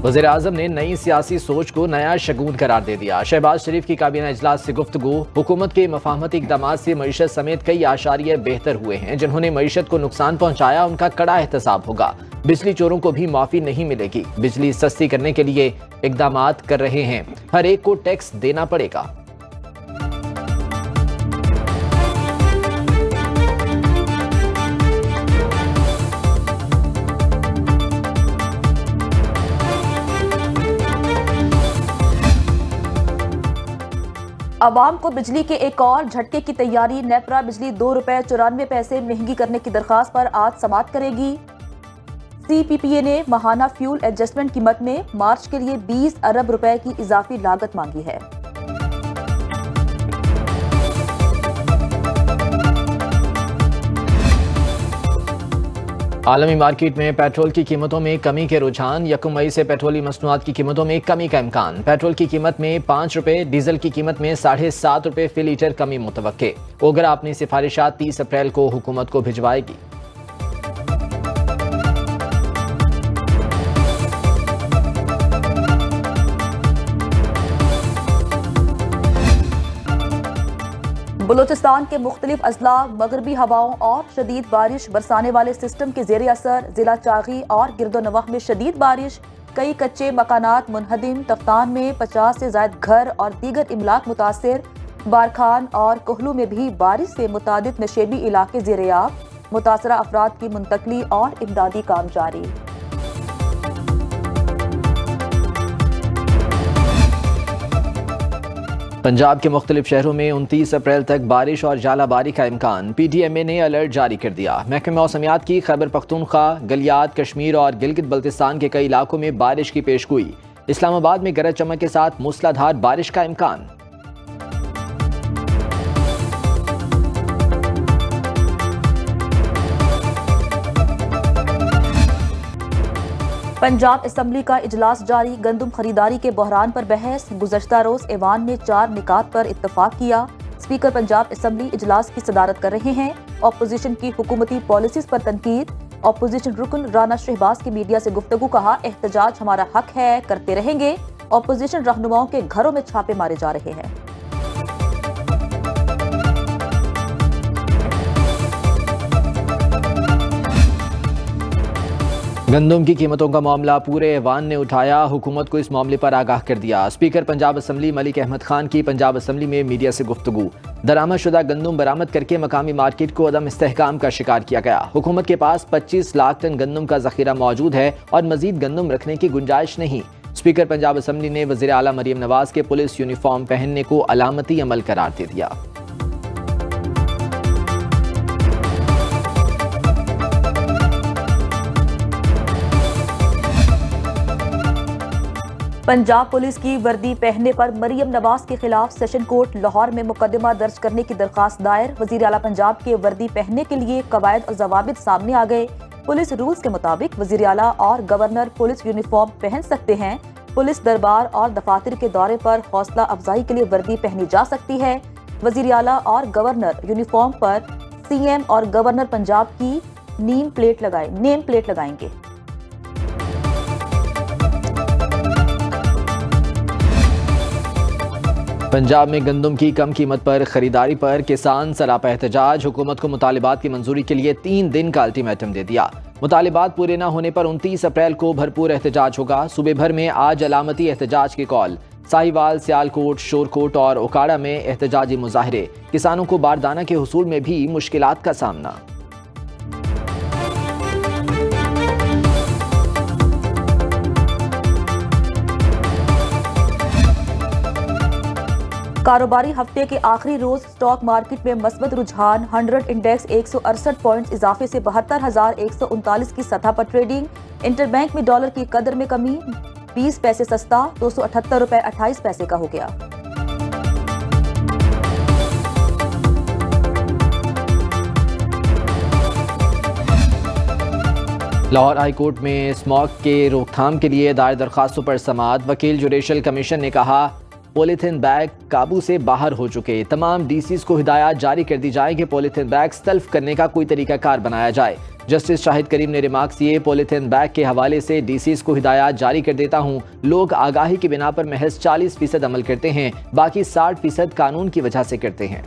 वज़ीर आज़म ने नई सियासी सोच को नया शगुन करार दे दिया। शहबाज शरीफ की काबीना इजलास से गुफ्तगू। हुकूमत के मफाहमती इक़दामात से मईशत समेत कई आशारिये बेहतर हुए हैं। जिन्होंने मईशत को नुकसान पहुंचाया उनका कड़ा एहतसाब होगा। बिजली चोरों को भी माफ़ी नहीं मिलेगी। बिजली सस्ती करने के लिए इक़दामात कर रहे हैं। हर एक को टैक्स देना पड़ेगा। अवाम को बिजली के एक और झटके की तैयारी। नेपरा बिजली ₹2.94 महंगी करने की दरखास्त पर आज समाअत करेगी। CPPA ने माहाना फ्यूल एडजस्टमेंट कीमत में मार्च के लिए 20 अरब रुपए की इजाफी लागत मांगी है। आलमी मार्केट में पेट्रोल की कीमतों में कमी के रुझान। 1 मई से पेट्रोलियम मसनूआत की कीमतों में कमी का इम्कान। पेट्रोल की कीमत में 5 रुपए, डीजल की कीमत में 7.5 रुपए फी लीटर कमी मुतवक्के। ओगरा अपनी सिफारिशात 30 अप्रैल को हुकूमत को भिजवाएगी। बलूचिस्तान के मुख्तलिफ अजला मगरबी हवाओं और शदीद बारिश। बरसाने वाले सिस्टम के जेर असर जिला चागी और गिरदोनवाह में शदीद बारिश। कई कच्चे मकानात मुनहदिम। तफ्तान में 50 से ज्यादा घर और दीगर इमलाक मुतासिर। बारखान और कोहलू में भी बारिश से मुतादिद नशेबी इलाके ज़ेर-ए-आब। मुतासरा अफराद की मुंतकली और इमदादी काम जारी। पंजाब के मुख्तलिफ शहरों में 29 अप्रैल तक बारिश और जालाबारी का इम्कान। PTMA ने अलर्ट जारी कर दिया। महकमे मौसमियात की खैबर पख्तूनख्वा, गलियात, कश्मीर और गिलगित बल्तिस्तान के कई इलाकों में बारिश की पेशगोई। इस्लामाबाद में गरज चमक के साथ मूसलाधार बारिश का इम्कान। पंजाब असम्बली का इजलास जारी। गंदम खरीदारी के बहरान पर बहस। गुज़श्ता रोज ऐवान ने 4 निकात पर इत्तफाक किया। स्पीकर पंजाब असम्बली इजलास की सदारत कर रहे हैं। अपोजिशन की हुकूमती पॉलिसीज पर तनकीद। अपोजिशन रुकन राना शहबाज की मीडिया से गुफ्तगू। कहा, एहतजाज हमारा हक है, करते रहेंगे। अपोजिशन रहनुमाओं के घरों में छापे मारे जा रहे हैं। गंदम की कीमतों का मामला पूरे ऐवान ने उठाया। हुकूमत को इस मामले पर आगाह कर दिया। स्पीकर पंजाब असम्बली मलिक अहमद खान की पंजाब असम्बली में मीडिया से गुफ्तगू। दरामदशुदा गंदम बरामद करके मकामी मार्केट को अदम इस्तेहकाम का शिकार किया गया। हुकूमत के पास 25 लाख टन गंदम का जखीरा मौजूद है और मजीद गंदम रखने की गुंजाइश नहीं। स्पीकर पंजाब असम्बली ने वज़ीर आला मरियम नवाज के पुलिस यूनिफॉर्म पहनने को अलामती अमल करार दे दिया। पंजाब पुलिस की वर्दी पहनने पर मरियम नवाज के खिलाफ सेशन कोर्ट लाहौर में मुकदमा दर्ज करने की दरखास्त दायर। वजीर आला पंजाब के वर्दी पहनने के लिए कवायद और जवाबित सामने आ गए। पुलिस रूल्स के मुताबिक वजीर आला और गवर्नर पुलिस यूनिफॉर्म पहन सकते हैं। पुलिस दरबार और दफातर के दौरे पर हौसला अफजाई के लिए वर्दी पहनी जा सकती है। वजीर आला और गवर्नर यूनिफॉर्म पर CM और गवर्नर पंजाब की नेम प्लेट लगाएंगे। पंजाब में गंदम की कम कीमत पर खरीदारी पर किसान सरापा एहतजाज। हुकूमत को मुतालिबात की मंजूरी के लिए 3 दिन का अल्टीमेटम दे दिया। मुतालिबात पूरे न होने पर 29 अप्रैल को भरपूर एहतजाज होगा। सूबे भर में आज अलामती एहतजाज की कॉल। साहिवाल, सियालकोट, शोरकोट और ओकाड़ा में एहतजाजी मुजाहरे। किसानों को बारदाना के हुसूल में भी मुश्किलात का सामना। कारोबारी हफ्ते के आखिरी रोज स्टॉक मार्केट में मस्बत रुझान। 100 इंडेक्स 168 पॉइंट्स इजाफे से 72,139 की सतह पर ट्रेडिंग। इंटरबैंक में डॉलर की कदर में कमी। 20 पैसे सस्ता ₹278.28 का हो गया। लाहौर हाई कोर्ट में स्मॉग के रोकथाम के लिए दायर दरखास्तों पर समाअत। वकील जुडिशल कमीशन ने कहा, पॉलीथिन बैग काबू से बाहर हो चुके। तमाम DCs को हिदायत जारी कर दी जाए कि पॉलीथिन बैग तल्फ करने का कोई तरीकाकार बनाया जाए। जस्टिस शाहिद करीम ने रिमार्क्स दिए, पॉलीथिन बैग के हवाले से डीसीज को हिदायत जारी कर देता हूं। लोग आगाही की बिना पर महज 40% अमल करते हैं, बाकी 60% कानून की वजह से करते हैं।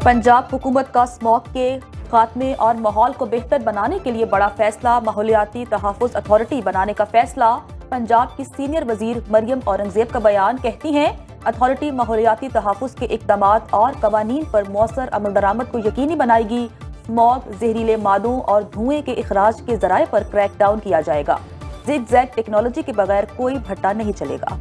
पंजाब हुकूमत का स्मॉग के खात्मे और माहौल को बेहतर बनाने के लिए बड़ा फैसला, माहौलियाती तहफ़्फ़ुज़ अथॉरिटी बनाने का फैसला। पंजाब की सीनियर वजीर मरियम औरंगजेब का बयान, कहती हैं अथॉरिटी माहौलियाती तहफ़्फ़ुज़ के इक़दामात और कवानीन पर मौसर अमल दरामद को यकीनी बनाएगी। स्मॉग, जहरीले मादों और धुएं के इखराज के ज़राए पर क्रैक डाउन किया जाएगा। ज़िग-ज़ैग टेक्नोलॉजी के बगैर कोई भट्टा नहीं चलेगा।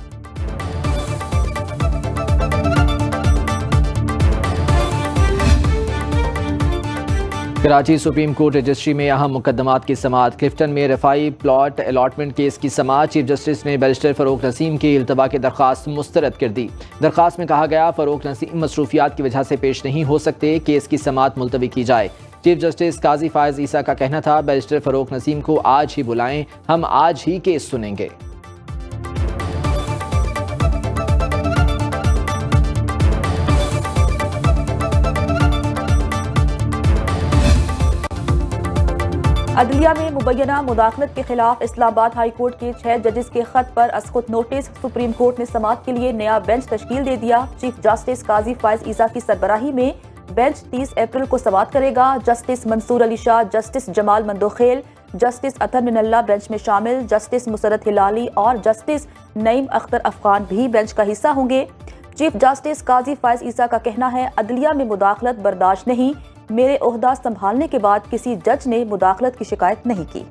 कराची सुप्रीम कोर्ट रजिस्ट्री में अहम मुकदमात की समाअत। क्लिफ्टन में रफाई प्लॉट अलॉटमेंट केस की समाअत। चीफ जस्टिस ने बैरिस्टर फ़रूक नसीम की इल्तवा की दरख्वास्त मुस्तरद कर दी। दरख्वास्त में कहा गया, फ़रूक नसीम मसरूफियात की वजह से पेश नहीं हो सकते, केस की समाअत मुलतवी की जाए। चीफ जस्टिस काजी फायज ईसा का कहना था, बैरिस्टर फ़रूक नसीम को आज ही बुलाएं, हम आज ही केस सुनेंगे। अदलिया में मुबैना मुदाखलत के खिलाफ इस्लामाबाद हाई कोर्ट के 6 जजेस के खत पर असकुत नोटिस। सुप्रीम कोर्ट ने समाअत के लिए नया बेंच तश्कील दे दिया। चीफ जस्टिस काजी फायज ईसा की सरबराही में बेंच 30 अप्रैल को समाअत करेगा। Justice Mansoor Ali Shah, justice Jamal Mandokhail, justice Athar Minallah bench में शामिल। जस्टिस मुसरत हिलाली और जस्टिस नईम अख्तर अफगान भी बेंच का हिस्सा होंगे। चीफ जस्टिस काजी फायज ईसा का कहना है, अदलिया में मुदाखलत बर्दाश्त नहीं। मेरे ओहदा संभालने के बाद किसी जज ने मुदाखलत की शिकायत नहीं की।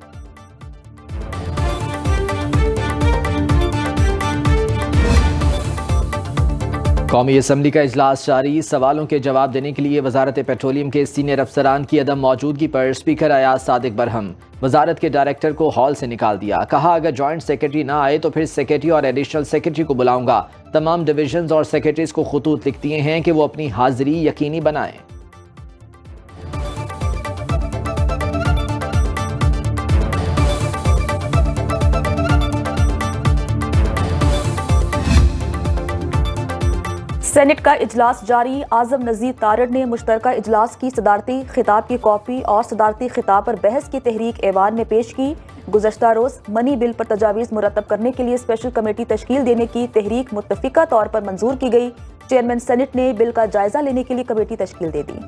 कौमी असम्बली का इजलास जारी। सवालों के जवाब देने के लिए वजारत पेट्रोलियम के सीनियर अफसरान की अदम मौजूदगी पर स्पीकर अयाज सादिक बरहम। वजारत के डायरेक्टर को हॉल से निकाल दिया। कहा, अगर जॉइंट सेक्रेटरी ना आए तो फिर सेक्रेटरी और एडिशनल सेक्रेटरी को बुलाऊंगा। तमाम डिविजन्स और सेक्रेटरीज को खुतूत लिख दिए हैं कि वो अपनी हाजिरी यकीनी बनाएं। सेनेट का इजलास जारी। आजम नजीर तारड़ ने मुश्तरका इजलास की सदारती खिताब की कॉपी और सदारती खिताब पर बहस की तहरीक ऐवान में पेश की। गुज़श्ता रोज मनी बिल पर तजावीज़ मुरतब करने के लिए स्पेशल कमेटी तश्कील देने की तहरीक मुत्तफिका तौर पर मंजूर की गई। चेयरमैन सेनेट ने बिल का जायजा लेने के लिए कमेटी तश्कील दे दी।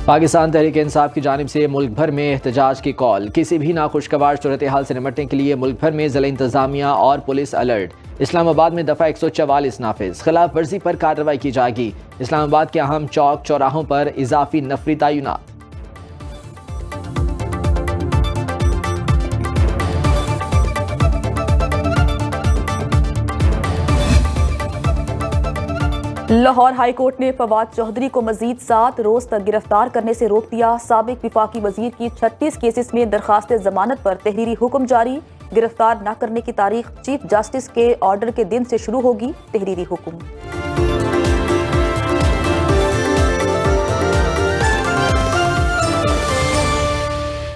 पाकिस्तान तहरीक इंसाफ की जानिब से मुल्क भर में एहतजाज की कॉल। किसी भी नाखुशगवार सूरत हाल से निपटने के लिए मुल्क भर में ज़िला इंतजामिया और पुलिस अलर्ट। इस्लामाबाद में दफ़ा 144 नाफिज, खिलाफ वर्जी पर कार्रवाई की जाएगी। इस्लामाबाद के अहम चौक चौराहों पर इजाफी नफरी तैनात। लाहौर हाई कोर्ट ने फवाद चौधरी को मजीद 7 रोज तक गिरफ्तार करने से रोक दिया। साबिक विफाकी वजीर की 36 केसेस में दरखास्त जमानत पर तहरीरी हुक्म जारी। गिरफ्तार न करने की तारीख चीफ जस्टिस के ऑर्डर के दिन से शुरू होगी तहरीरी हुक्म।